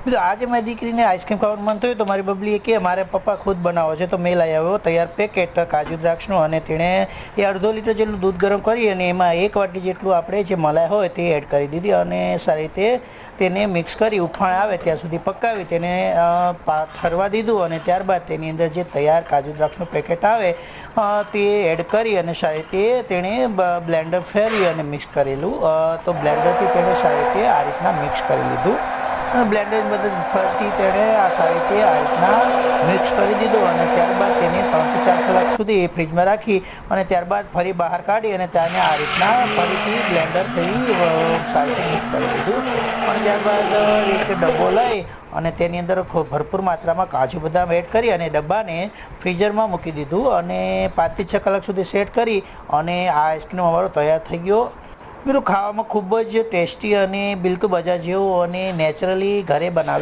બીજું આજે મારી દીકરીને આઈસ્ક્રીમ ખાવાનું મન થયું તો મારી બબલીએ કે મારે પપ્પા ખુદ બનાવો છે, તો મેં લઈ આવ્યો તૈયાર પેકેટ કાજુ દ્રાક્ષનું, અને તેણે એ 1/2 લીટર જેટલું દૂધ ગરમ કરી અને એમાં 1 વાટકી જેટલું આપણે જે મલાઈ હોય તે એડ કરી દીધી અને સારી રીતે તેને મિક્સ કરી ઉફાણ આવે ત્યાં સુધી પકાવી તેને ઠરવા દીધું, અને ત્યારબાદ તેની અંદર જે તૈયાર કાજુ દ્રાક્ષનું પેકેટ આવે તે એડ કરી અને સારી રીતે તેણે બ્લેન્ડર ફેરવી અને મિક્સ કરેલું, તો બ્લેન્ડરથી તેણે સારી રીતે આ રીતના મિક્સ કરી લીધું અને બ્લેન્ડરની મદદથી તેણે આ સારી રીતે આ રીતના મિક્સ કરી દીધું, અને ત્યારબાદ તેને 3 થી 4 કલાક સુધી ફ્રીજમાં રાખી અને ત્યારબાદ ફરી બહાર કાઢી અને તેને આ રીતના ફરીથી બ્લેન્ડર કરી સારી રીતે મિક્સ કરી દીધું, અને ત્યારબાદ એક ડબ્બો લઈ અને તેની અંદર ભરપૂર માત્રામાં કાજુ બદામ એડ કરી અને ડબ્બાને ફ્રીઝરમાં મૂકી દીધું અને 5 થી 6 કલાક સુધી સેટ કરી અને આ આઈસ્ક્રીમ અમારો તૈયાર થઈ ગયો। બીજું ખાવામાં ખૂબ જ ટેસ્ટી અને બિલકુલ બજાર જેવું અને નેચરલી ઘરે બનાવ્યું।